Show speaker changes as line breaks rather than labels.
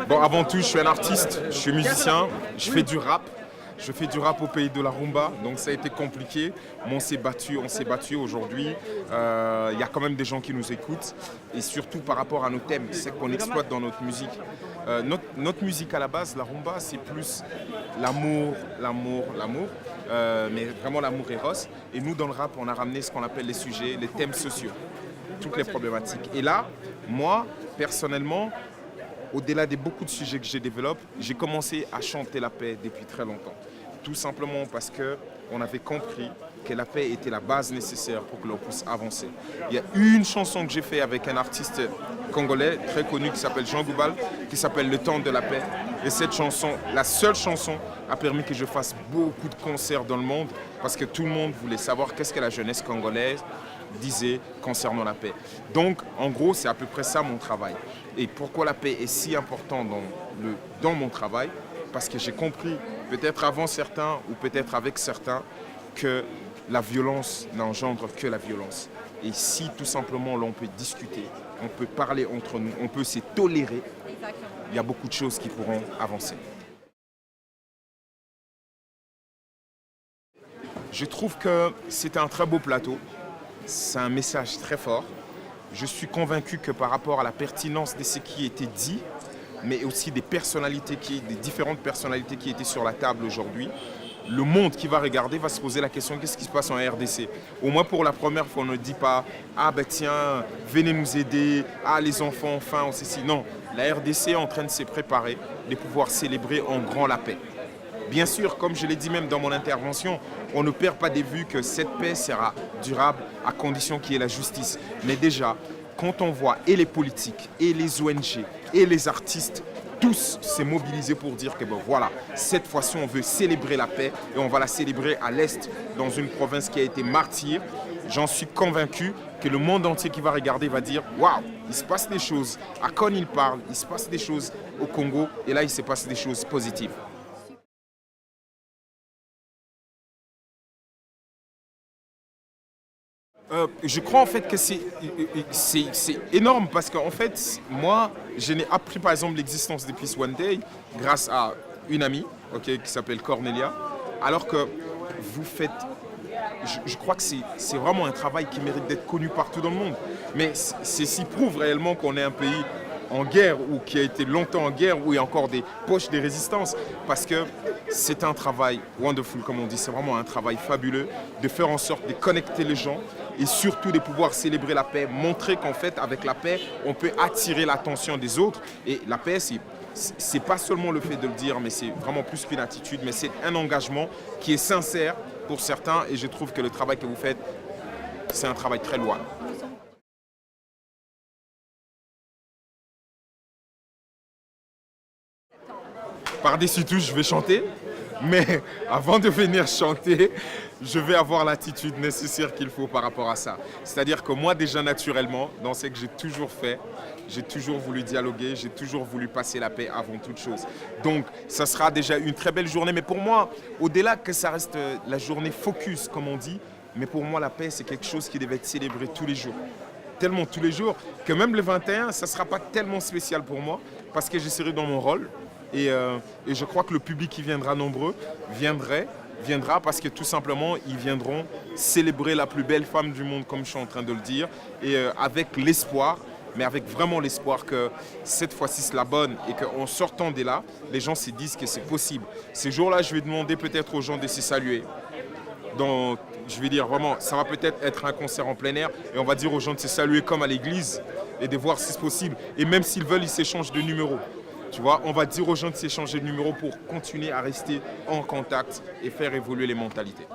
Bon, avant tout, je suis un artiste, je suis musicien, je fais du rap. Je fais du rap au pays de la rumba, donc ça a été compliqué, mais on s'est battu aujourd'hui. Il y a quand même des gens qui nous écoutent, et surtout par rapport à nos thèmes, c'est qu'on exploite dans notre musique. Notre musique à la base, la rumba, c'est plus l'amour, mais vraiment l'amour éros. Et nous, dans le rap, on a ramené ce qu'on appelle les sujets, les thèmes sociaux, toutes les problématiques. Et là, moi, personnellement, au-delà des beaucoup de sujets que je développe, j'ai commencé à chanter la paix depuis très longtemps. Tout simplement parce qu'on avait compris que la paix était la base nécessaire pour que l'on puisse avancer. Il y a une chanson que j'ai faite avec un artiste congolais très connu qui s'appelle Jean Goubal, qui s'appelle Le Temps de la paix. Et cette chanson, la seule chanson, a permis que je fasse beaucoup de concerts dans le monde parce que tout le monde voulait savoir qu'est-ce que la jeunesse congolaise disait concernant la paix. Donc, en gros, c'est à peu près ça mon travail. Et pourquoi la paix est si importante dans mon travail? Parce que j'ai compris, peut-être avant certains ou peut-être avec certains, que la violence n'engendre que la violence. Et si tout simplement l'on peut discuter, on peut parler entre nous, on peut se tolérer, il y a beaucoup de choses qui pourront avancer. Je trouve que c'est un très beau plateau. C'est un message très fort. Je suis convaincu que par rapport à la pertinence de ce qui était dit, mais aussi des différentes personnalités qui étaient sur la table aujourd'hui, le monde qui va regarder va se poser la question qu'est-ce qui se passe en RDC. Au moins pour la première fois, on ne dit pas ah ben tiens, venez nous aider, ah les enfants enfin, on sait si. Non, la RDC est en train de se préparer, de pouvoir célébrer en grand la paix. Bien sûr, comme je l'ai dit même dans mon intervention, on ne perd pas de vue que cette paix sera durable à condition qu'il y ait la justice. Mais déjà, quand on voit et les politiques, et les ONG, et les artistes, tous s'est mobilisés pour dire que ben voilà, cette fois-ci on veut célébrer la paix et on va la célébrer à l'Est, dans une province qui a été martyre. J'en suis convaincu que le monde entier qui va regarder va dire « Waouh, il se passe des choses ». À Kon, il parle, il se passe des choses au Congo et là, il se passe des choses positives. Je crois en fait que c'est énorme parce qu'en fait, moi, je n'ai appris par exemple l'existence des Peace One Day grâce à une amie qui s'appelle Cornelia, alors que vous faites, je crois que c'est vraiment un travail qui mérite d'être connu partout dans le monde. Mais c'est s'y prouve réellement qu'on est un pays en guerre ou qui a été longtemps en guerre où il y a encore des poches de résistance parce que c'est un travail wonderful comme on dit, c'est vraiment un travail fabuleux de faire en sorte de connecter les gens et surtout de pouvoir célébrer la paix, montrer qu'en fait avec la paix on peut attirer l'attention des autres et la paix c'est pas seulement le fait de le dire mais c'est vraiment plus qu'une attitude mais c'est un engagement qui est sincère pour certains et je trouve que le travail que vous faites c'est un travail très louable. Par-dessus tout, je vais chanter, mais avant de venir chanter, je vais avoir l'attitude nécessaire qu'il faut par rapport à ça. C'est-à-dire que moi, déjà naturellement, dans ce que j'ai toujours fait, j'ai toujours voulu dialoguer, j'ai toujours voulu passer la paix avant toute chose. Donc, ça sera déjà une très belle journée. Mais pour moi, au-delà que ça reste la journée focus, comme on dit, mais pour moi, la paix, c'est quelque chose qui devait être célébré tous les jours. Tellement tous les jours que même le 21, ça ne sera pas tellement spécial pour moi parce que je serai dans mon rôle. Et je crois que le public qui viendra nombreux viendra parce que tout simplement, ils viendront célébrer la plus belle femme du monde, comme je suis en train de le dire, et avec l'espoir, mais avec vraiment l'espoir que cette fois-ci c'est la bonne et qu'en sortant de là, les gens se disent que c'est possible. Ces jours-là, je vais demander peut-être aux gens de se saluer. Donc, je vais dire vraiment, ça va peut-être être un concert en plein air et on va dire aux gens de se saluer comme à l'église et de voir si c'est possible. Et même s'ils veulent, ils s'échangent de numéros. Tu vois, on va dire aux gens de s'échanger de numéros pour continuer à rester en contact et faire évoluer les mentalités.